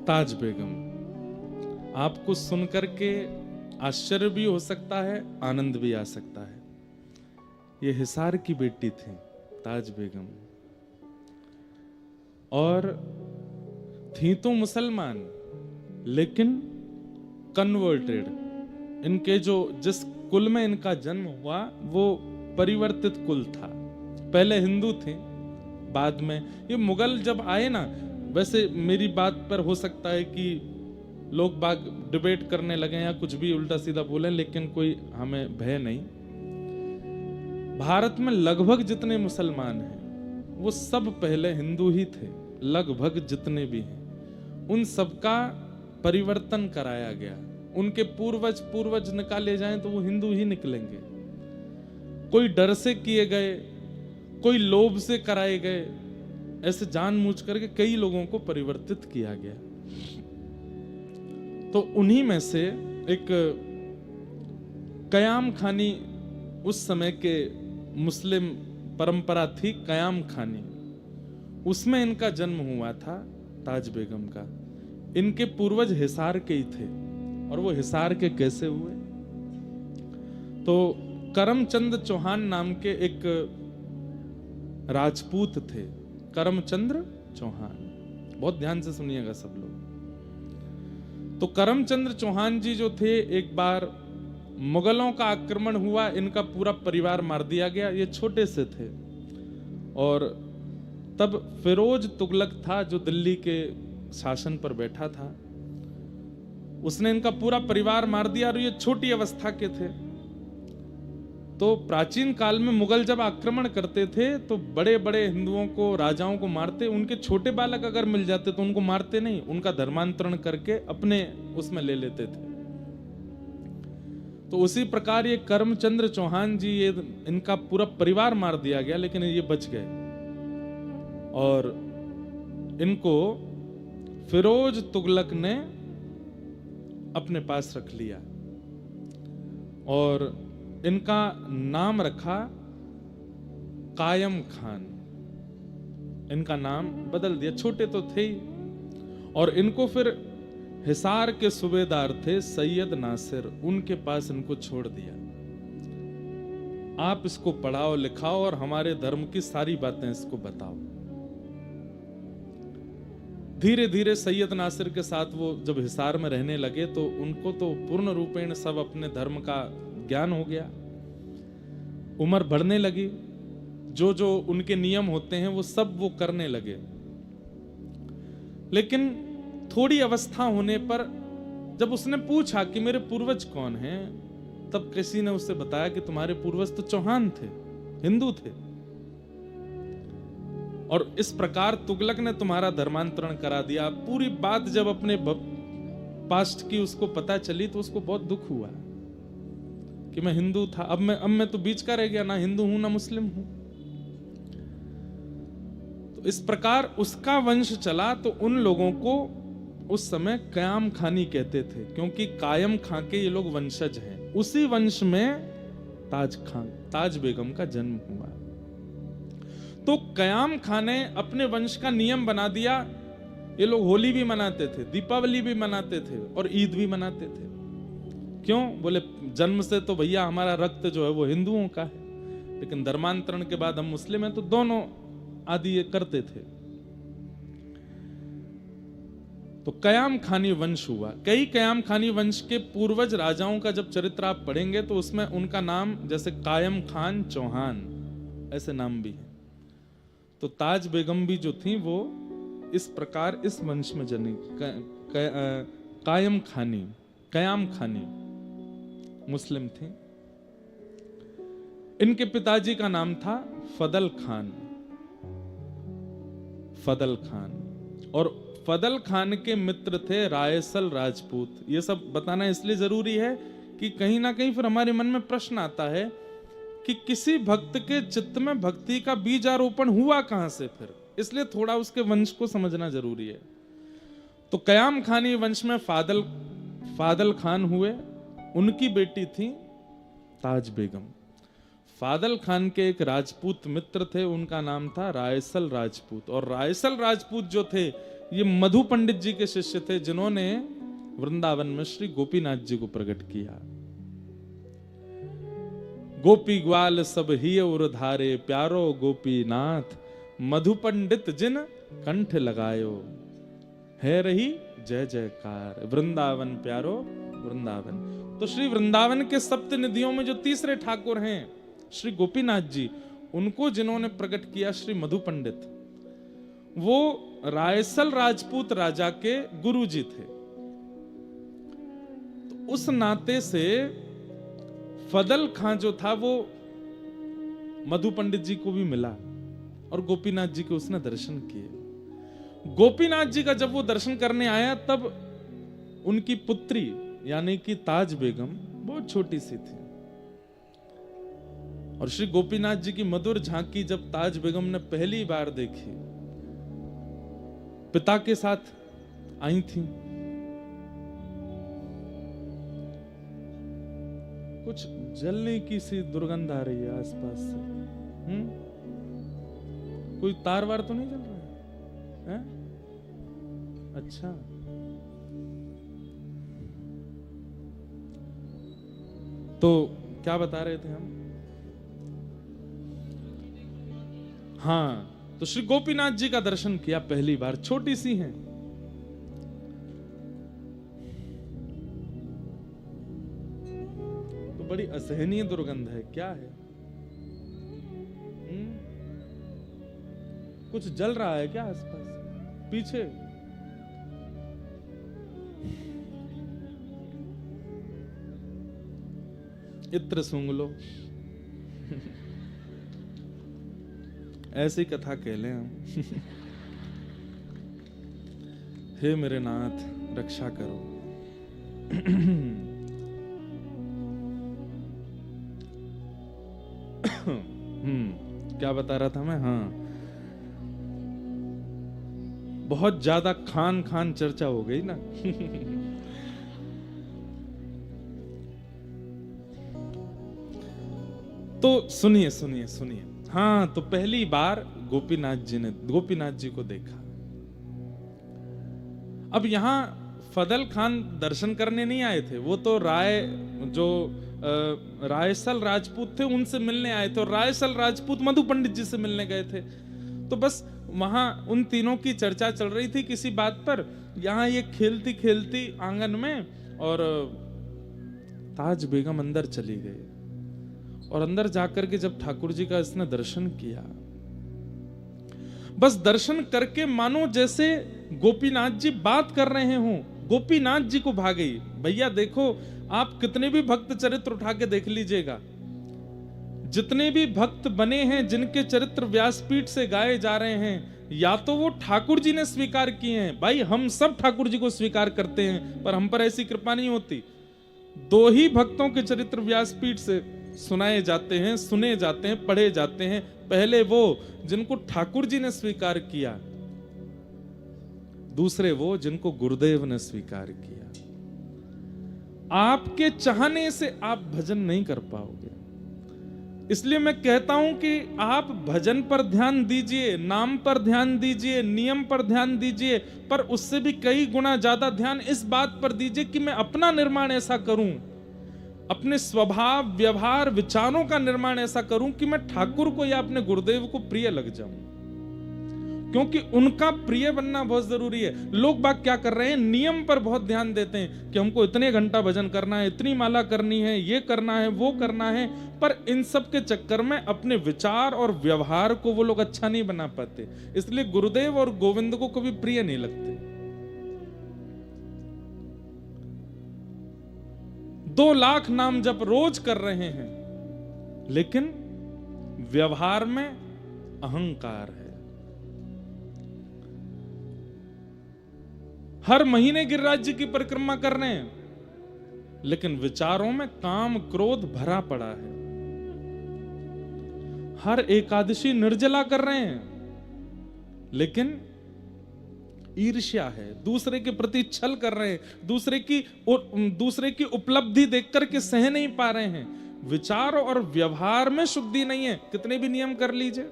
ताज बेगम। आपको सुनकर के आश्चर्य भी हो सकता है, आनंद भी आ सकता है। ये हिसार की बेटी थी ताज बेगम, और थी तो मुसलमान लेकिन कन्वर्टेड। इनके जो जिस कुल में इनका जन्म हुआ वो परिवर्तित कुल था। पहले हिंदू थे, बाद में ये मुगल जब आए ना, वैसे मेरी बात पर हो सकता है कि लोग बाग डिबेट करने लगे या कुछ भी उल्टा सीधा बोले, लेकिन कोई हमें भय नहीं। भारत में लगभग जितने मुसलमान हैं वो सब पहले हिंदू ही थे। लगभग जितने भी हैं उन सबका परिवर्तन कराया गया। उनके पूर्वज निकाले जाएं तो वो हिंदू ही निकलेंगे। कोई डर से किए गए, कोई लोभ से कराए गए, ऐसे जानबूझ करके कई लोगों को परिवर्तित किया गया। तो उन्हीं में से एक कयाम खानी, उस समय के मुस्लिम परंपरा थी कयाम खानी, उसमें इनका जन्म हुआ था ताज बेगम का। इनके पूर्वज हिसार के ही थे। और वो हिसार के कैसे हुए? तो करमचंद चौहान नाम के एक राजपूत थे, करमचंद्र चौहान। बहुत ध्यान से सुनिएगा सब लोग। तो करमचंद्र चौहान जी जो थे, एक बार मुगलों का आक्रमण हुआ, इनका पूरा परिवार मार दिया गया। ये छोटे से थे और तब फिरोज तुगलक था जो दिल्ली के शासन पर बैठा था। उसने इनका पूरा परिवार मार दिया और ये छोटी अवस्था के थे। तो प्राचीन काल में मुगल जब आक्रमण करते थे तो बड़े बड़े हिंदुओं को, राजाओं को मारते। उनके छोटे बालक अगर मिल जाते तो उनको मारते नहीं, उनका धर्मांतरण करके अपने उसमें ले लेते थे। तो उसी प्रकार ये करमचंद्र चौहान जी, ये इनका पूरा परिवार मार दिया गया लेकिन ये बच गए और इनको फिरोज तुगलक ने अपने पास रख लिया और इनका नाम रखा कायम खान। इनका नाम बदल दिया, छोटे तो थे ही। और इनको फिर हिसार के सूबेदार थे सैयद नासिर, उनके पास इनको छोड़ दिया। आप इसको पढ़ाओ लिखाओ और हमारे धर्म की सारी बातें इसको बताओ। धीरे धीरे सैयद नासिर के साथ वो जब हिसार में रहने लगे तो उनको तो पूर्ण रूपेण सब अपने धर्म का ज्ञान हो गया। उम्र बढ़ने लगी, जो जो उनके नियम होते हैं वो सब वो करने लगे। लेकिन थोड़ी अवस्था होने पर जब उसने पूछा कि मेरे पूर्वज कौन हैं, तब किसी ने उससे बताया कि तुम्हारे पूर्वज तो चौहान थे, हिंदू थे, और इस प्रकार तुगलक ने तुम्हारा धर्मांतरण करा दिया। पूरी बात जब अपने पास्ट की उसको पता चली तो उसको बहुत दुख हुआ कि मैं हिंदू था, अब मैं तो बीच का रह गया, ना हिंदू हूं ना मुस्लिम हूं। तो इस प्रकार उसका वंश चला। तो उन लोगों को उस समय कयाम खानी कहते थे, क्योंकि कायम खां के ये लोग वंशज हैं। उसी वंश में ताज बेगम का जन्म हुआ। तो कयाम खां ने अपने वंश का नियम बना दिया। ये लोग होली भी मनाते थे, दीपावली भी मनाते थे और ईद भी मनाते थे। क्यों? बोले जन्म से तो भैया हमारा रक्त जो है वो हिंदुओं का है, लेकिन धर्मांतरण के बाद हम मुस्लिम हैं, तो दोनों आदि ये करते थे। तो कयाम खानी वंश हुआ। कई कयाम खानी वंश के पूर्वज राजाओं का जब चरित्र आप पढ़ेंगे तो उसमें उनका नाम जैसे कायम खान चौहान ऐसे नाम भी है। तो ताज बेगम भी जो थी वो इस प्रकार इस वंश में जनी। कयाम खानी मुस्लिम थी। इनके पिताजी का नाम था फदल खान। और फदल खान के मित्र थे रायसल राजपूत। ये सब बताना इसलिए जरूरी है कि कहीं ना कहीं फिर हमारे मन में प्रश्न आता है कि किसी भक्त के चित्त में भक्ति का बीज आरोपण हुआ कहां से फिर, इसलिए थोड़ा उसके वंश को समझना जरूरी है। तो कयाम खानी वंश में फादल खान हुए, उनकी बेटी थी ताज बेगम। फादल खान के एक राजपूत मित्र थे, उनका नाम था रायसल राजपूत। और रायसल राजपूत जो थे ये मधु पंडित जी के शिष्य थे, जिन्होंने वृंदावन में श्री गोपीनाथ जी को प्रकट किया। गोपी ग्वाल सब ही उर धारे, प्यारो गोपीनाथ मधु पंडित जिन कंठ लगायो, है रही जय जयकार, वृंदावन प्यारो वृंदावन। तो श्री वृंदावन के सप्त निधियों में जो तीसरे ठाकुर हैं श्री गोपीनाथ जी, उनको जिन्होंने प्रकट किया श्री मधु पंडित, वो रायसल राजपूत राजा के गुरुजी थे। तो उस नाते से फदल खां जो था वो मधु पंडित जी को भी मिला और गोपीनाथ जी के उसने दर्शन किए। गोपीनाथ जी का जब वो दर्शन करने आया, तब उनकी पुत्री यानी कि ताज बेगम बहुत छोटी सी थी, और श्री गोपीनाथ जी की मधुर झांकी जब ताज बेगम ने पहली बार देखी, पिता के साथ आई थी। कुछ जलने की सी दुर्गंध आ रही है आसपास से। कोई तार वार तो नहीं जल रहा है? अच्छा, तो क्या बता रहे थे हम? हाँ, तो श्री गोपीनाथ जी का दर्शन किया पहली बार, छोटी सी हैं। तो बड़ी असहनीय दुर्गंध है, क्या है? कुछ जल रहा है क्या आसपास पीछे? इत्र सूंघ लो। ऐसी कथा कह लें हम। हे मेरे नाथ रक्षा करो। क्या बता रहा था मैं? हाँ, बहुत ज्यादा खान खान चर्चा हो गई ना। तो सुनिए सुनिए सुनिए। हाँ, तो पहली बार गोपीनाथ जी को देखा। अब यहां फदल खान दर्शन करने नहीं आए थे, वो तो रायसल राजपूत थे, उनसे मिलने आए थे, और रायसल राजपूत मधु पंडित जी से मिलने गए थे। तो बस वहां उन तीनों की चर्चा चल रही थी किसी बात पर। यहां ये खेलती खेलती आंगन में, और ताज बेगम अंदर चली गई, और अंदर जाकर के जब ठाकुर जी का इसने दर्शन किया, बस दर्शन करके मानो जैसे गोपीनाथ जी बात कर रहे हों, गोपीनाथ जी को भा गई। भैया देखो, आप कितने भी भक्त चरित्र उठा के देख लीजिएगा, जितने भी भक्त बने हैं जिनके चरित्र व्यासपीठ से गाए जा रहे हैं, या तो वो ठाकुर जी ने स्वीकार किए हैं। भाई हम सब ठाकुर जी को स्वीकार करते हैं, पर हम पर ऐसी कृपा नहीं होती। दो ही भक्तों के चरित्र व्यासपीठ से सुनाए जाते हैं, सुने जाते हैं, पढ़े जाते हैं। पहले वो जिनको ठाकुर जी ने स्वीकार किया, दूसरे वो जिनको गुरुदेव ने स्वीकार किया। आपके चाहने से आप भजन नहीं कर पाओगे, इसलिए मैं कहता हूं कि आप भजन पर ध्यान दीजिए, नाम पर ध्यान दीजिए, नियम पर ध्यान दीजिए, पर उससे भी कई गुना ज्यादा ध्यान इस बात पर दीजिए कि मैं अपना निर्माण ऐसा करूं, अपने स्वभाव व्यवहार विचारों का निर्माण ऐसा करूं कि मैं ठाकुर को या अपने गुरुदेव को प्रिय लग जाऊं। क्योंकि उनका प्रिय बनना बहुत जरूरी है। लोग बाग क्या कर रहे हैं, नियम पर बहुत ध्यान देते हैं कि हमको इतने घंटा भजन करना है, इतनी माला करनी है, ये करना है, वो करना है, पर इन सब के चक्कर में अपने विचार और व्यवहार को वो लोग अच्छा नहीं बना पाते, इसलिए गुरुदेव और गोविंद को कभी प्रिय नहीं लगते। 2 लाख नाम जप रोज कर रहे हैं, लेकिन व्यवहार में अहंकार है। हर महीने गिरिराज जी की परिक्रमा कर रहे हैं, लेकिन विचारों में काम क्रोध भरा पड़ा है। हर एकादशी निर्जला कर रहे हैं, लेकिन ईर्ष्या है, दूसरे के प्रति छल कर रहे हैं, दूसरे की उपलब्धि देखकर के सह नहीं पा रहे हैं। विचार और व्यवहार में शुद्धि नहीं है, कितने भी नियम कर लीजिए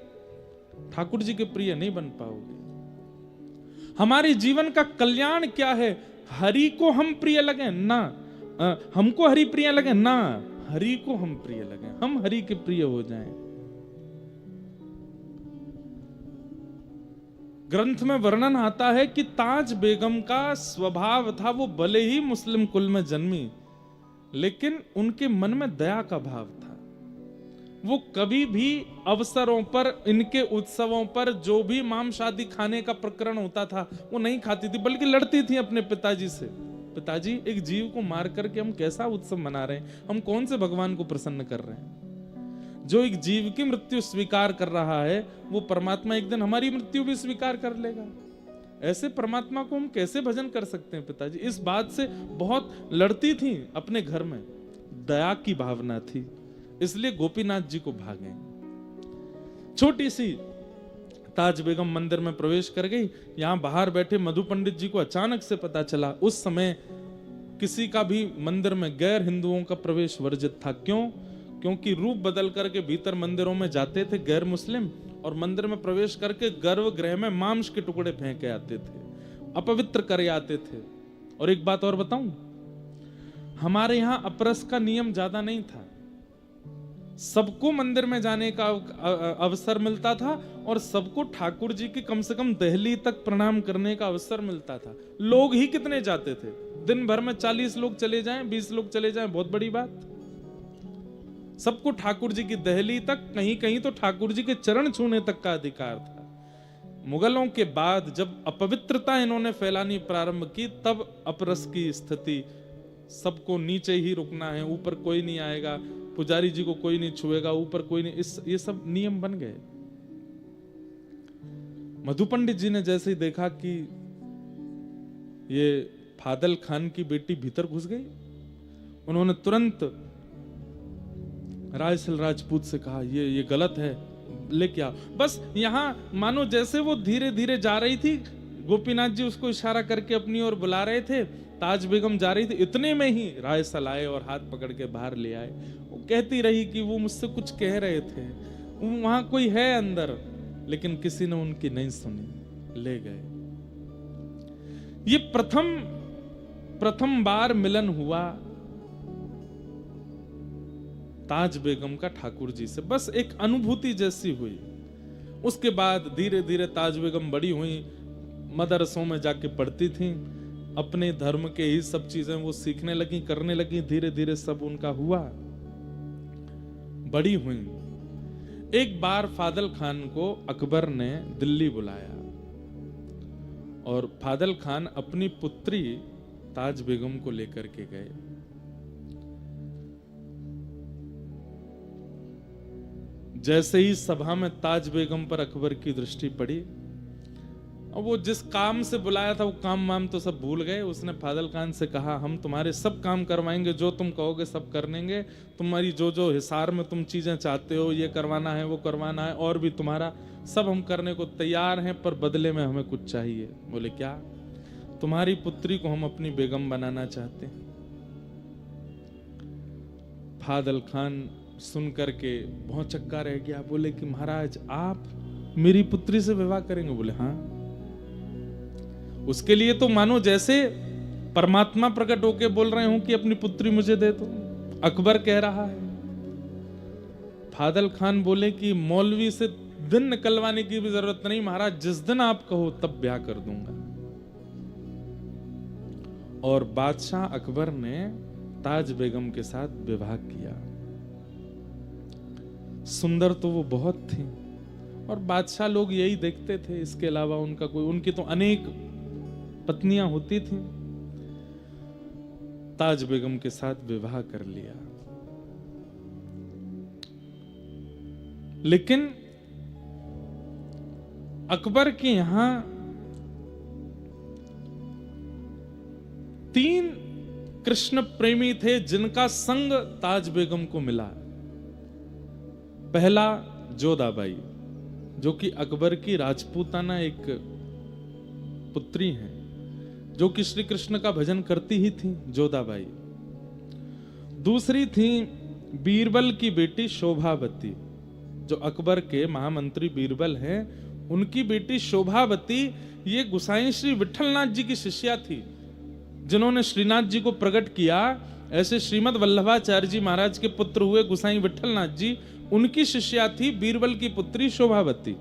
ठाकुर जी के प्रिय नहीं बन पाओगे। हमारे जीवन का कल्याण क्या है? हरि को हम प्रिय लगे ना, हमको हरि प्रिय लगे ना, हरि को हम प्रिय लगे, हम हरि के प्रिय हो जाएं। ग्रंथ में वर्णन आता है कि ताज बेगम का स्वभाव था, वो भले ही मुस्लिम कुल में जन्मी, लेकिन उनके मन में दया का भाव था। वो कभी भी अवसरों पर, इनके उत्सवों पर जो भी मांस आदि खाने का प्रकरण होता था वो नहीं खाती थी, बल्कि लड़ती थी अपने पिताजी से। पिताजी, एक जीव को मार करके हम कैसा उत्सव मना रहे हैं, हम कौन से भगवान को प्रसन्न कर रहे हैं? जो एक जीव की मृत्यु स्वीकार कर रहा है वो परमात्मा एक दिन हमारी मृत्यु भी स्वीकार कर लेगा। ऐसे परमात्मा को हम कैसे भजन कर सकते हैं? पिताजी इस बात से बहुत लड़ती थी अपने घर में, दया की भावना थी, इसलिए गोपीनाथ जी को भागे। छोटी सी ताज बेगम मंदिर में प्रवेश कर गई। यहां बाहर बैठे मधु पंडित जी को अचानक से पता चला, उस समय किसी का भी मंदिर में गैर हिंदुओं का प्रवेश वर्जित था। क्यों? क्योंकि रूप बदल करके भीतर मंदिरों में जाते थे गैर मुस्लिम, और मंदिर में प्रवेश करके गर्भगृह में मांस के टुकड़े फेंक के आते थे, अपवित्र कर आते थे। और एक बात और बताऊं, हमारे यहां अपरस का नियम ज्यादा नहीं था, सबको मंदिर में जाने का अवसर मिलता था और सबको ठाकुर जी की कम से कम दहली तक प्रणाम करने का अवसर मिलता था। लोग ही कितने जाते थे? दिन भर में 40 लोग चले जाएं, 20 लोग चले जाएं, बहुत बड़ी बात। सबको ठाकुर जी की दहली तक, कहीं कहीं तो ठाकुर जी के चरण छूने तक का अधिकार था। मुगलों के बाद जब अपवित्रता इन्होंने फैलानी प्रारंभ की, तब अपरस की स्थिति, सबको नीचे ही रुकना है, ऊपर कोई नहीं आएगा, पुजारी जी को कोई नहीं छुएगा, ऊपर कोई नहीं, ये सब नियम बन गए। मधु पंडित जी ने जैसे ही देखा कि ये फादल खान की बेटी भीतर घुस गई, उन्होंने तुरंत रायसल राजपूत से कहा, ये गलत है, लेके आओ। बस यहां मानो जैसे वो धीरे धीरे जा रही थी, गोपीनाथ जी उसको इशारा करके अपनी ओर बुला रहे थे, ताज बेगम जा रही थी, इतने में ही रायसल आए और हाथ पकड़ के बाहर ले आए। वो कहती रही कि वो मुझसे कुछ कह रहे थे, वहां कोई है अंदर, लेकिन किसी ने उनकी नहीं सुनी, ले गए। ये प्रथम बार मिलन हुआ ताज बेगम का ठाकुर जी से, बस एक अनुभूति जैसी हुई। उसके बाद धीरे धीरे ताज बेगम बड़ी हुई, मदरसों में जाके पढ़ती थी, अपने धर्म के ही सब चीजें वो सीखने लगी, करने लगी, धीरे धीरे सब उनका हुआ, बड़ी हुई। एक बार फादल खान को अकबर ने दिल्ली बुलाया और फादल खान अपनी पुत्री ताज बेगम को लेकर के गए। जैसे ही सभा में ताज बेगम पर अकबर की दृष्टि पड़ी, और वो जिस काम से बुलाया था वो काम वाम तो सब भूल गए। उसने फादल खान से कहा, हम तुम्हारे सब काम करवाएंगे, जो तुम कहोगे सब कर लेंगे, तुम्हारी जो जो हिसार में तुम चीजें चाहते हो, ये करवाना है वो करवाना है, और भी तुम्हारा सब हम करने को तैयार हैं, पर बदले में हमें कुछ चाहिए। बोले क्या? तुम्हारी पुत्री को हम अपनी बेगम बनाना चाहते हैं। फादल खान सुन करके बहुत चक्का रह गया, बोले कि महाराज आप मेरी पुत्री से विवाह करेंगे? बोले हाँ। उसके लिए तो मानो जैसे परमात्मा प्रकट होके बोल रहे हो कि अपनी पुत्री मुझे दे दो, अकबर कह रहा है। फादल खान बोले कि मौलवी से दिन निकलवाने की भी जरूरत नहीं महाराज, जिस दिन आप कहो तब ब्याह कर दूंगा। और बादशाह अकबर ने ताज बेगम के साथ विवाह किया। सुंदर तो वो बहुत थी, और बादशाह लोग यही देखते थे, इसके अलावा उनका कोई, उनकी तो अनेक पत्नियां होती थीं। ताज बेगम के साथ विवाह कर लिया। लेकिन अकबर के यहां 3 कृष्ण प्रेमी थे जिनका संग ताज बेगम को मिला। पहला जोधाबाई, जो कि अकबर की राजपूताना एक पुत्री हैं, जो कि श्री कृष्ण का भजन करती ही थी, जोधाबाई। दूसरी थी बीरबल की बेटी शोभावती, जो अकबर के महामंत्री बीरबल हैं, उनकी बेटी शोभावती। ये गुसाई श्री विठलनाथ जी की शिष्या थी, जिन्होंने श्रीनाथ जी को प्रकट किया। ऐसे श्रीमद वल्लभाचार्य जी महाराज के पुत्र हुए गुसाई विठलनाथ जी, उनकी शिष्या थी बीरबल की पुत्री शोभावती।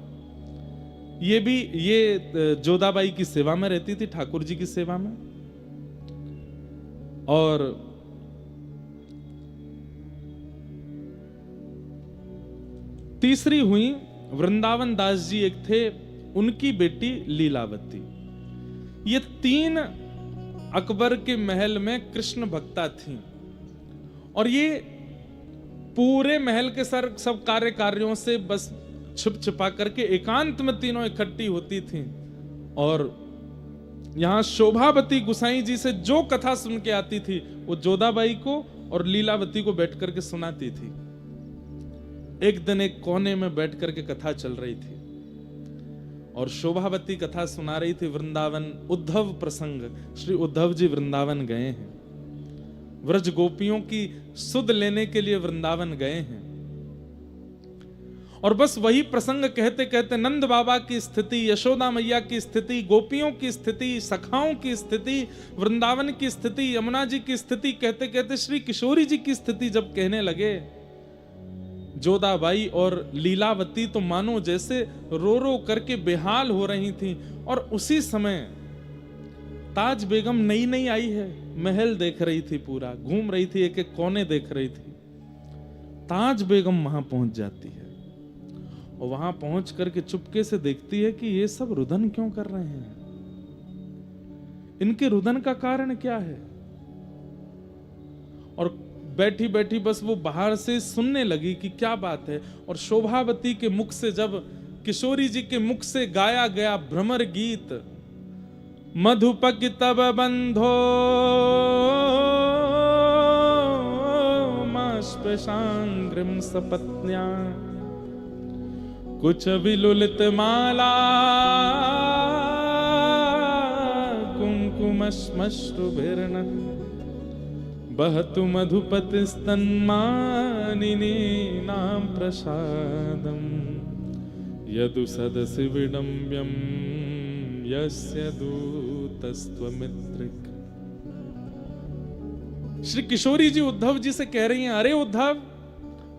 ये जोधाबाई की सेवा में रहती थी, ठाकुर जी की सेवा में। और तीसरी हुई वृंदावन दास जी, एक थे, उनकी बेटी लीलावती। ये 3 अकबर के महल में कृष्ण भक्ता थी, और ये पूरे महल के सब कार्यों से बस छुप छुपा करके एकांत में तीनों इकट्ठी होती थी, और यहां शोभावती गुसाई जी से जो कथा सुन के आती थी वो जोधाबाई को और लीलावती को बैठ करके सुनाती थी। एक दिन एक कोने में बैठ करके कथा चल रही थी, और शोभावती कथा सुना रही थी वृंदावन उद्धव प्रसंग। श्री उद्धव जी वृंदावन गए हैं, व्रज गोपियों की सुध लेने के लिए वृंदावन गए हैं। और बस वही प्रसंग कहते कहते नंद बाबा की स्थिति, यशोदा मैया की स्थिति, गोपियों की स्थिति, सखाओं की स्थिति, वृंदावन की स्थिति, यमुना जी की स्थिति कहते कहते श्री किशोरी जी की स्थिति जब कहने लगे, जोधाबाई और लीलावती तो मानो जैसे रो रो करके बेहाल हो रही थी। और उसी समय ताज बेगम नई नई आई है, महल देख रही थी, पूरा घूम रही थी, एक एक कोने देख रही थी। ताज बेगम वहां पहुंच जाती है, और वहां पहुंच करके चुपके से देखती है कि ये सब रुदन क्यों कर रहे हैं, इनके रुदन का कारण क्या है। और बैठी बैठी बस वो बाहर से सुनने लगी कि क्या बात है। और शोभावती के मुख से, जब किशोरी जी के मुख से गाया गया भ्रमर गीत, मधुपक तब बंधो मास्पृशांग्रिम सपत्न्या कुछ विलुलित माला कुंकुमश्मश्रुभिर्न बहतु मधुपतिस्तन्मानिनी नाम प्रसादम यदु सदसि विडम्ब्यम यस्य दूतस्त्वमित्रिक। श्री किशोरी जी उद्धव जी से कह रही हैं, अरे उद्धव,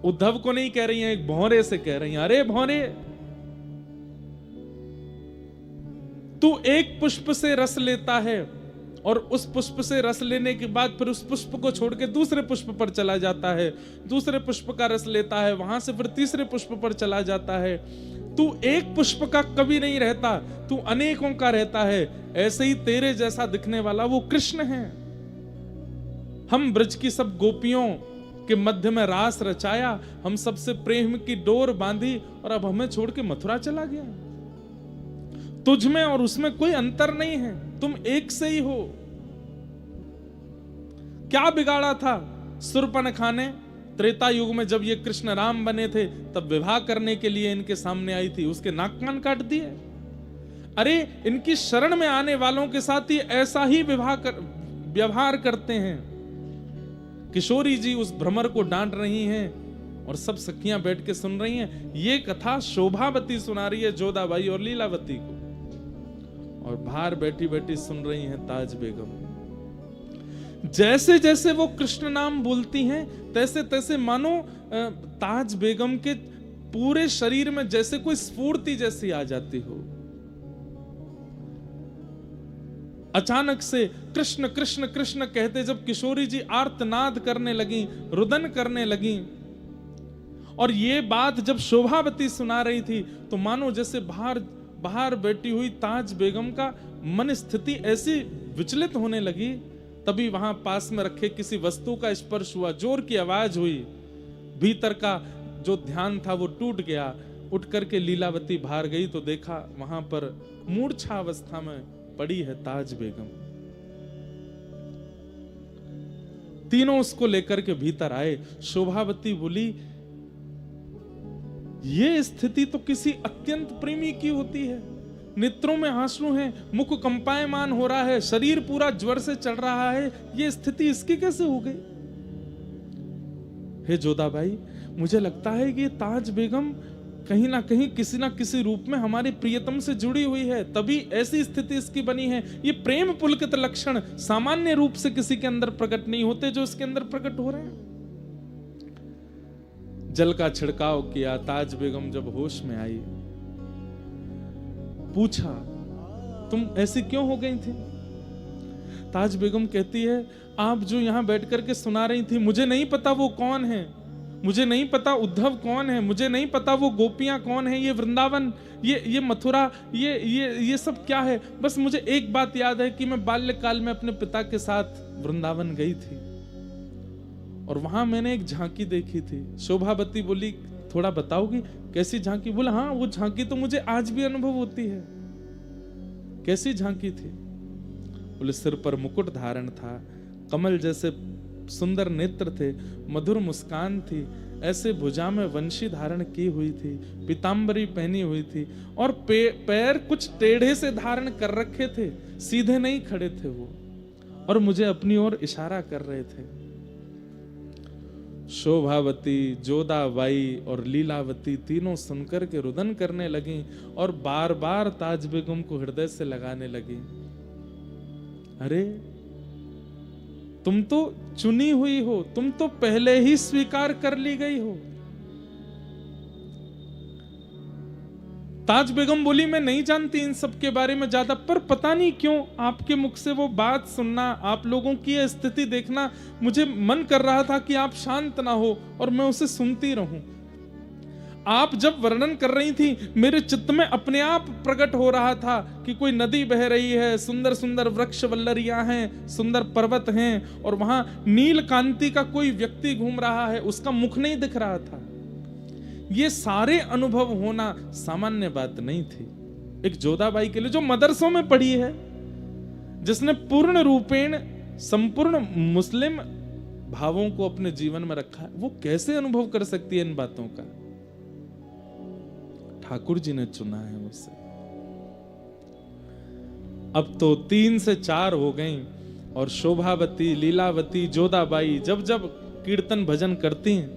उद्धव को नहीं कह रही हैं, एक भौरे से कह रही हैं, अरे भौरे, तू एक पुष्प से रस लेता है और उस पुष्प से रस लेने के बाद फिर उस पुष्प को छोड़ के दूसरे पुष्प पर चला जाता है, दूसरे पुष्प का रस लेता है, वहां से फिर तीसरे पुष्प पर चला जाता है। तू एक पुष्प का कभी नहीं रहता, तू अनेकों का रहता है। ऐसे ही तेरे जैसा दिखने वाला वो कृष्ण है। हम ब्रज की सब गोपियों के मध्य में रास रचाया, हम सबसे प्रेम की डोर बांधी, और अब हमें छोड़ के मथुरा चला गया। तुझ में और उसमें कोई अंतर नहीं है, तुम एक से ही हो। क्या बिगाड़ा था शूर्पणखा ने त्रेता युग में, जब ये कृष्ण राम बने थे तब विवाह करने के लिए इनके सामने आई थी, उसके नाक कान काट दिए। अरे इनकी शरण में आने वालों के साथ ही ऐसा ही व्यवहार करते हैं। किशोरी जी उस भ्रमर को डांट रही हैं और सब सखियां बैठ के सुन रही हैं। ये कथा शोभावती सुना रही है जोधाबाई और लीलावती को, और बाहर बैठी बैठी सुन रही हैं ताज बेगम। जैसे जैसे वो कृष्ण नाम बोलती हैं, तैसे तैसे मानो ताज बेगम के पूरे शरीर में जैसे कोई स्फूर्ति जैसी आ जाती हो। अचानक से कृष्ण कृष्ण कृष्ण कहते जब किशोरी जी आर्तनाद करने लगी, रुदन करने लगी, और ये बात जब शोभावती सुना रही थी, तो मानो जैसे बाहर बैठी हुई ताज बेगम का मन स्थिति ऐसी विचलित होने लगी। तभी वहां पास में रखे किसी वस्तु का स्पर्श हुआ, जोर की आवाज हुई, भीतर का जो ध्यान था वो टूट गया। उठ करके लीलावती बाहर गई तो देखा वहां पर मूर्छा अवस्था में पड़ी है ताज बेगम। तीनों उसको लेकर के भीतर आए। शोभावती बोली, ये स्थिति तो किसी अत्यंत प्रेमी की होती है। नेत्रों में आंसू हैं, मुख कंपायमान हो रहा है, शरीर पूरा ज्वर से चढ़ रहा है, ये स्थिति इसकी कैसे हो गई? हे जोधाबाई, मुझे लगता है कि ताज बेगम कहीं ना कहीं किसी ना किसी रूप में हमारी प्रियतम से जुड़ी हुई है, तभी ऐसी स्थिति इसकी बनी है। ये प्रेम पुलकित लक्षण सामान्य रूप से किसी के अंदर प्रकट नहीं होते जो इसके अंदर प्रकट हो रहे हैं। जल का छिड़काव किया, ताज बेगम जब होश में आई, पूछा तुम ऐसी क्यों हो गई थी? ताज बेगम कहती है, आप जो यहां बैठ करके सुना रही थी, मुझे नहीं पता वो कौन है, मुझे नहीं पता उद्धव कौन है, मुझे नहीं पता वो गोपियां कौन है, ये वृंदावन, ये मथुरा, ये सब क्या है। बस मुझे एक बात याद है कि मैं बाल्यकाल में अपने पिता के साथ वृंदावन गई थी और वहां मैंने एक झांकी देखी थी। शोभावती बोली, थोड़ा बताओगी कैसी झांकी? बोला, हाँ वो झांकी तो मुझे आज भी अनुभव होती है। कैसी झांकी थी? बोले, सिर पर मुकुट धारण था, कमल जैसे सुंदर नेत्र थे, मधुर मुस्कान थी, ऐसे भुजा में वंशी धारण की हुई थी, पीतांबरी पहनी हुई थी और पैर कुछ टेढ़े से धारण कर रखे थे, सीधे नहीं खड़े थे वो, और मुझे अपनी ओर इशारा कर रहे थे। शोभावती, जोधाबाई और लीलावती तीनों सुनकर के रुदन करने लगी और बार बार ताज बेगम को हृदय से लगाने लगी। अरे तुम तो चुनी हुई हो, तुम तो पहले ही स्वीकार कर ली गई हो। ताज बेगम बोली, मैं नहीं जानती इन सब के बारे में ज्यादा, पर पता नहीं क्यों आपके मुख से वो बात सुनना, आप लोगों की यह स्थिति देखना, मुझे मन कर रहा था कि आप शांत ना हो और मैं उसे सुनती रहूं। आप जब वर्णन कर रही थी, मेरे चित्त में अपने आप प्रकट हो रहा था कि कोई नदी बह रही है, सुंदर सुंदर वृक्ष वल्लरियां हैं, सुंदर पर्वत हैं, और वहां नील कांति का कोई व्यक्ति घूम रहा है, उसका मुख नहीं दिख रहा था। ये सारे अनुभव होना सामान्य बात नहीं थी एक जोधाबाई के लिए, जो मदरसों में पढ़ी है, जिसने पूर्ण रूपेण संपूर्ण मुस्लिम भावों को अपने जीवन में रखा है। वो कैसे अनुभव कर सकती है इन बातों का? ठाकुर जी ने चुना है उसे। अब तो 3 से 4 हो गई और शोभावती, लीलावती, जोधाबाई जब जब कीर्तन भजन करती हैं,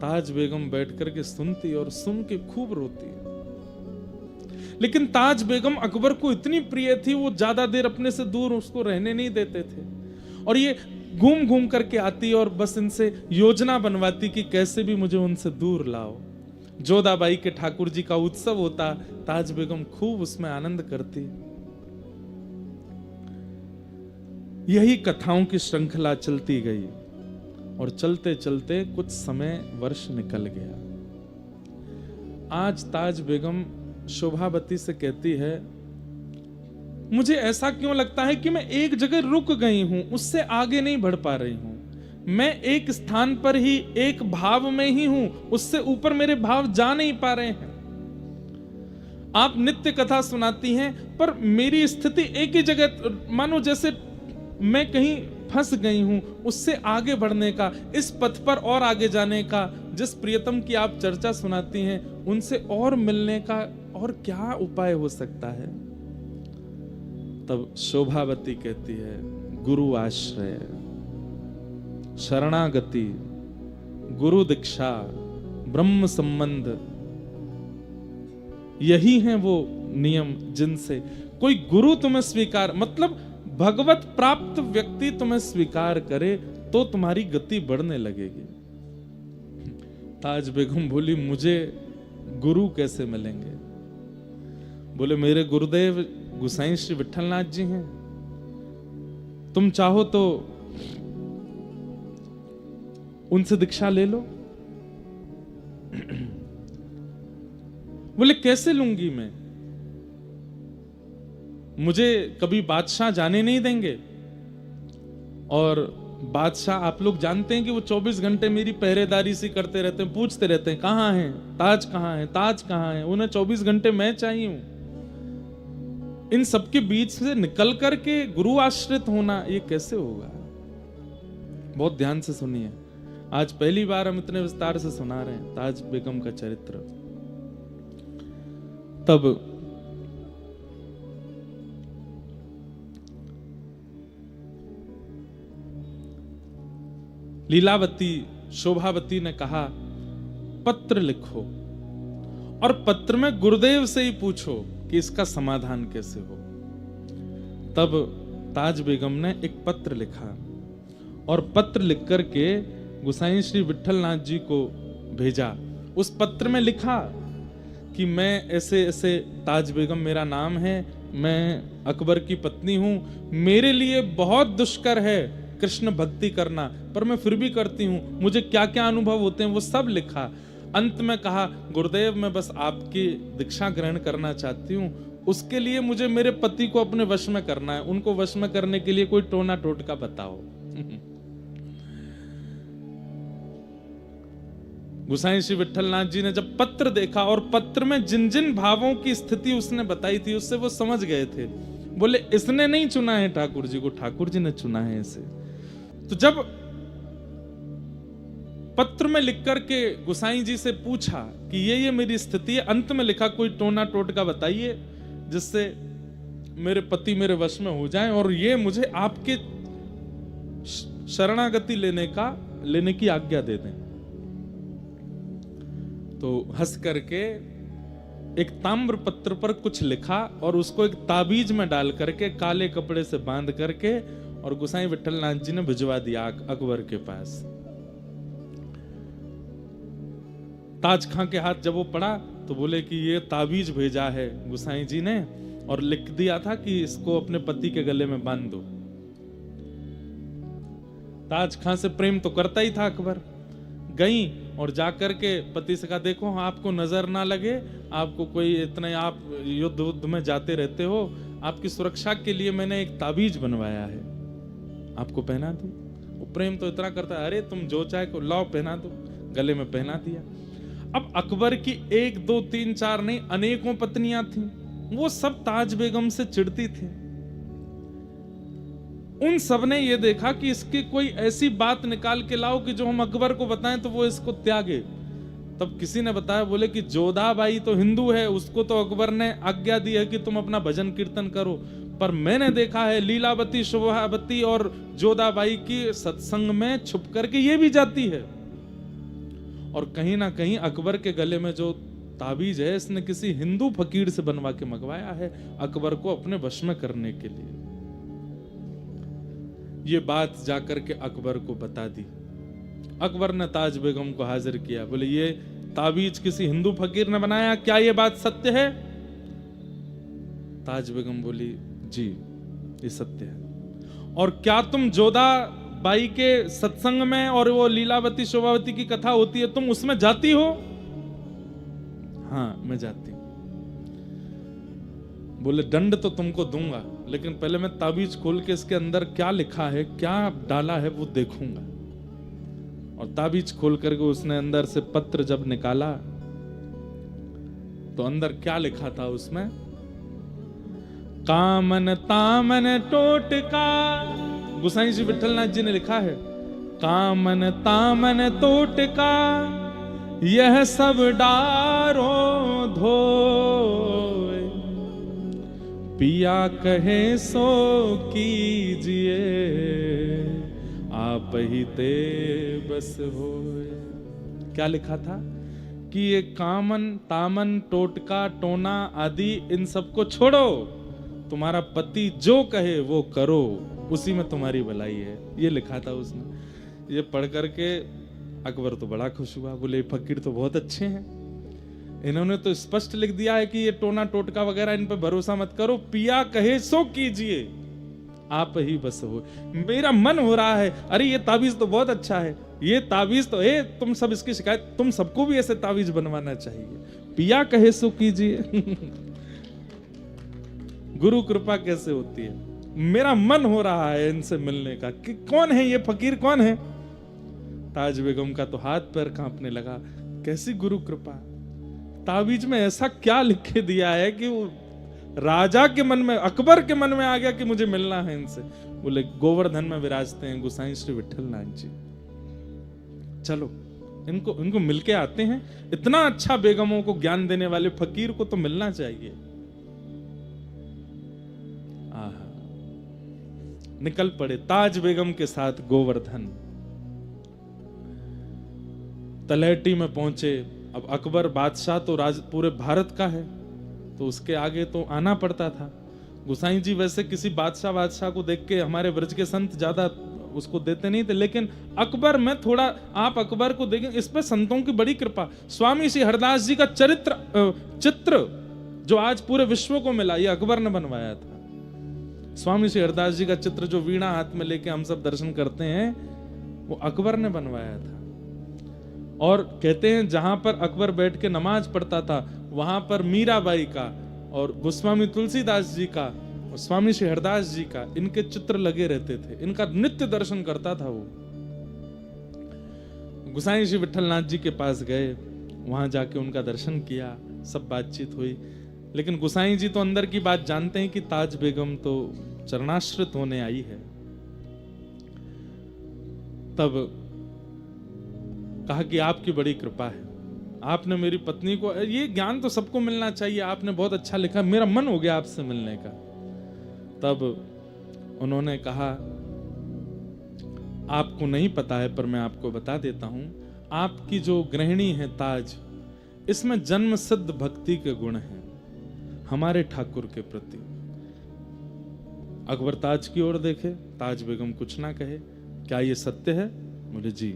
ताज बेगम बैठ करके सुनती और सुन के खूब रोती है। लेकिन ताज बेगम अकबर को इतनी प्रिय थी, वो ज्यादा देर अपने से दूर उसको रहने नहीं देते थे, और ये घूम घूम करके आती और बस इनसे योजना बनवाती कि कैसे भी मुझे उनसे दूर लाओ। जोधाबाई के ठाकुर जी का उत्सव होता, ताज बेगम खूब उसमें आनंद करती। यही कथाओं की श्रृंखला चलती गई और चलते चलते कुछ समय वर्ष निकल गया। आज ताज बेगम शोभावती से कहती है, मुझे ऐसा क्यों लगता है कि मैं एक जगह रुक गई हूं, उससे आगे नहीं बढ़ पा रही हूं। मैं एक स्थान पर ही, एक भाव में ही हूं, उससे ऊपर मेरे भाव जा नहीं पा रहे हैं। आप नित्य कथा सुनाती हैं, पर मेरी स्थिति एक ही जगह, मानो जैसे मैं कहीं फंस गई हूं। उससे आगे बढ़ने का, इस पथ पर और आगे जाने का, जिस प्रियतम की आप चर्चा सुनाती हैं, उनसे और मिलने का और क्या उपाय हो सकता है? तब शोभावती कहती है, गुरु आश्रय, शरणागति, गुरु दीक्षा, ब्रह्म संबंध, यही हैं वो नियम जिनसे कोई गुरु तुम्हें स्वीकार, मतलब भगवत प्राप्त व्यक्ति तुम्हें स्वीकार करे तो तुम्हारी गति बढ़ने लगेगी। ताज बेगम बोली, मुझे गुरु कैसे मिलेंगे? बोले, मेरे गुरुदेव गुसाई श्री विठलनाथ जी हैं, तुम चाहो तो उनसे दीक्षा ले लो। बोले, कैसे लूंगी मैं? मुझे कभी बादशाह जाने नहीं देंगे, और बादशाह आप लोग जानते हैं कि वो 24 घंटे मेरी पहरेदारी सी करते रहते हैं, पूछते रहते हैं कहां है ताज, कहां है ताज, कहां है। उन्हें 24 घंटे मैं चाहिए हूं। इन सबके बीच से निकल करके गुरु आश्रित होना, ये कैसे होगा? बहुत ध्यान से सुनिए, आज पहली बार हम इतने विस्तार से सुना रहे हैं ताज बेगम का चरित्र। तब लीलावती, शोभावती ने कहा, पत्र लिखो और पत्र में गुरुदेव से ही पूछो कि इसका समाधान कैसे हो। तब ताज बेगम ने एक पत्र लिखा और पत्र लिख करके गोसाई श्री विट्ठलनाथ जी को भेजा। उस पत्र में लिखा कि मैं ऐसे ऐसे, ताज बेगम मेरा नाम है, मैं अकबर की पत्नी हूं, मेरे लिए बहुत दुष्कर है कृष्ण भक्ति करना, पर मैं फिर भी करती हूं, मुझे क्या क्या अनुभव होते हैं वो सब लिखा। अंत में कहा, गुरुदेव मैं बस आपकी दीक्षा ग्रहण करना चाहती हूं, उसके लिए मुझे मेरे पति को अपने वश में करना है, उनको वश में करने के लिए कोई टोना टोटका बताओ। गोसाई श्री विट्ठलनाथ जी ने जब पत्र देखा और पत्र में जिन जिन भावों की स्थिति उसने बताई थी उससे वो समझ गए थे। बोले इसने नहीं चुना है ठाकुर जी को, ठाकुर जी ने चुना है इसे। तो जब पत्र में लिख करके गोसाई जी से पूछा कि ये मेरी स्थिति है, अंत में लिखा कोई टोना टोटका बताइए जिससे मेरे पति मेरे वश में हो जाएं और ये मुझे आपके शरणागति लेने की आज्ञा दे दें। तो हंस करके एक ताम्र पत्र पर कुछ लिखा और उसको एक ताबीज में डाल करके काले कपड़े से बांध करके और गोसाई विट्ठलनाथ जी ने भिजवा दिया अकबर के पास। ताज खां के हाथ जब वो पड़ा तो बोले कि ये ताबीज भेजा है गोसाई जी ने और लिख दिया था कि इसको अपने पति के गले में बांध दो। ताज खां से प्रेम तो करता ही था अकबर। गई और जाकर के पति से कहा, देखो आपको नजर ना लगे, आपको कोई इतने, आप युद्ध में जाते रहते हो, आपकी सुरक्षा के लिए मैंने एक ताबीज बनवाया है, आपको पहना दूं। वो प्रेम तो इतना करता है, अरे तुम जो चाहे को लाओ पहना दो। गले में पहना दिया। अब अकबर की 1 2 3 4 नहीं अनेकों पत्नियां थीं, वो सब ताज बेगम से चिढ़ती थी। उन सब ने ये देखा कि इसकी कोई ऐसी बात निकाल के लाओ कि जो हम अकबर को बताएं तो वो इसको त्यागे। तब किसी ने बताया, बोले कि जोधाबाई तो हिंदू है, उसको तो अकबर ने आज्ञा दी है कि तुम अपना भजन कीर्तन करो, पर मैंने देखा है लीलावती शोभावती और जोधाबाई की सत्संग में छुप करके ये भी जाती है। और कहीं ना कहीं अकबर के गले में जो ताबीज है इसने किसी हिंदू फकीर से बनवा के मंगवाया है अकबर को अपने वश में करने के लिए। ये बात जाकर के अकबर को बता दी। अकबर ने ताज बेगम को हाजिर किया, बोले ये ताबीज किसी हिंदू फकीर ने बनाया, क्या ये बात सत्य है? ताज बेगम बोली, जी ये सत्य है। और क्या तुम जोधाबाई के सत्संग में और वो लीलावती शोभावती की कथा होती है, तुम उसमें जाती हो? हाँ मैं जाती हूं। बोले दंड तो तुमको दूंगा, लेकिन पहले मैं ताबीज खोल के इसके अंदर क्या लिखा है, क्या डाला है वो देखूंगा। और ताबीज खोल करके उसने अंदर से पत्र जब निकाला तो अंदर क्या लिखा था उसमें, कामन तामन टोटका। गोसाई जी विट्ठलनाथ जी ने लिखा है, कामन तामन टोटका यह सब डारो धोए, पिया कहे सो कीजिए, आप ही ते बस होए। क्या लिखा था कि ये कामन तामन टोटका टोना आदि इन सबको छोड़ो, तुम्हारा पति जो कहे वो करो, उसी में तुम्हारी भलाई है। ये लिखा था उसने। ये पढ़ करके अकबर तो बड़ा खुश हुआ, बोले फकीर तो बहुत अच्छे हैं, इन्होंने तो स्पष्ट लिख दिया है कि ये टोना टोटका वगैरह इन पे भरोसा मत करो, पिया कहे सो कीजिए, आप ही बस हो। मेरा मन हो रहा है, अरे ये ताबीज तो बहुत अच्छा है, ये ताबीज तो है, तुम सब इसकी शिकायत, तुम सबको भी ऐसे ताबीज बनवाना चाहिए, पिया कहे सो कीजिए। गुरु कृपा कैसे होती है। मेरा मन हो रहा है इनसे मिलने का कि कौन है ये फकीर, कौन है। ताज बेगम का तो हाथ पैर कांपने लगा, कैसी गुरु कृपा। ताबीज में ऐसा क्या लिख के दिया है कि वो राजा के मन में, अकबर के मन में आ गया कि मुझे मिलना है इनसे। बोले गोवर्धन में विराजते हैं गोसाई श्री विट्ठलनाथ जी, चलो इनको मिलके आते हैं। इतना अच्छा बेगमों को ज्ञान देने वाले फकीर को तो मिलना चाहिए। आहा, निकल पड़े ताज बेगम के साथ गोवर्धन। तलहटी में पहुंचे, अब अकबर बादशाह तो पूरे भारत का है, तो उसके आगे तो आना पड़ता था। गुसाई जी वैसे किसी बादशाह को देख के हमारे ब्रज के संत ज्यादा उसको देते नहीं थे, लेकिन अकबर में थोड़ा, आप अकबर को देखें, इस पर संतों की बड़ी कृपा। स्वामी श्री हरदास जी का चित्र जो आज पूरे विश्व को मिला, ये अकबर ने बनवाया था। स्वामी श्री हरदास जी का चित्र जो वीणा हाथ में लेके हम सब दर्शन करते हैं, वो अकबर ने बनवाया था। और कहते हैं जहां पर अकबर बैठ के नमाज पढ़ता था, वहां पर मीराबाई का और गोस्वामी तुलसीदास जी का और स्वामी श्री हरदास जी का, इनके चित्र लगे रहते थे। इनका नित्य दर्शन करता था वो। गोसाई श्री विठलनाथ जी के पास गए, वहां जाके उनका दर्शन किया, सब बातचीत हुई। लेकिन गोसाई जी तो अंदर की बात जानते हैं कि ताज बेगम तो चरणाश्रित होने आई है। तब कहा कि आपकी बड़ी कृपा है, आपने मेरी पत्नी को, ये ज्ञान तो सबको मिलना चाहिए, आपने बहुत अच्छा लिखा, मेरा मन हो गया आपसे मिलने का। तब उन्होंने कहा, आपको नहीं पता है पर मैं आपको बता देता हूं, आपकी जो गृहिणी है ताज, इसमें जन्म सिद्ध भक्ति के गुण हैं हमारे ठाकुर के प्रति। अकबर ताज की ओर देखे, ताज बेगम कुछ ना कहे। क्या ये सत्य है? बोले जी।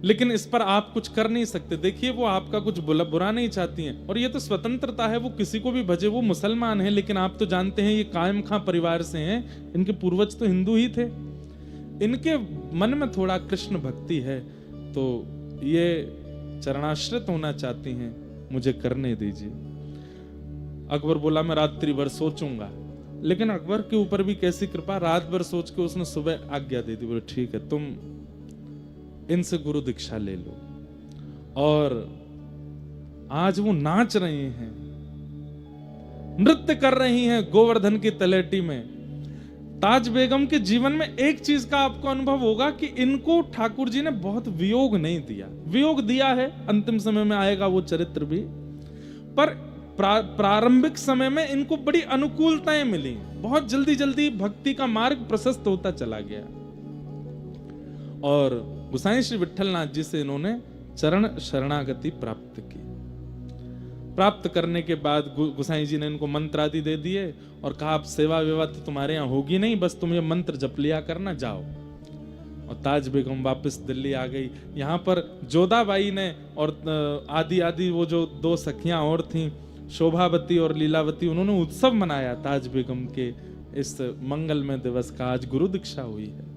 लेकिन इस पर आप कुछ कर नहीं सकते। देखिए, वो आपका कुछ बुरा नहीं चाहती हैं, और ये तो स्वतंत्रता है, वो किसी को भी भजे। वो मुसलमान है, लेकिन आप तो जानते हैं ये कायम खां परिवार से हैं, इनके पूर्वज तो हिंदू ही थे। इनके मन में थोड़ा कृष्ण भक्ति है, तो ये चरणाश्रित होना चाहती हैं, मुझे करने दीजिए। अकबर बोला, मैं रात्रि भर सोचूंगा। लेकिन अकबर के ऊपर भी कैसी कृपा, रात भर सोच के उसने सुबह आज्ञा दे दी। बोले ठीक है, तुम इनसे गुरु दीक्षा ले लो। और आज वो नाच रही हैं, नृत्य कर रही हैं गोवर्धन की तलेटी में। ताज बेगम के जीवन में एक चीज का आपको अनुभव होगा कि इनको ठाकुर जी ने बहुत वियोग नहीं दिया। वियोग दिया है, अंतिम समय में आएगा वो चरित्र भी, पर प्रारंभिक समय में इनको बड़ी अनुकूलताएं मिली। बहुत जल्दी जल्दी भक्ति का मार्ग प्रशस्त होता चला गया। और गोसाई श्री विठलनाथ जी से इन्होंने चरण शरणागति प्राप्त की। प्राप्त करने के बाद गोसाई जी ने इनको मंत्र आदि दे दिए और कहा, आप सेवा वेवा तो तुम्हारे यहाँ होगी नहीं, बस तुम ये मंत्र जप लिया करना, जाओ। और ताज बेगम वापस दिल्ली आ गई। यहाँ पर जोधाबाई ने और आदि वो जो दो सखियां और थीं, शोभावती और लीलावती, उन्होंने उत्सव मनाया ताज बेगम के इस मंगलमय दिवस का। आज गुरु दीक्षा हुई है।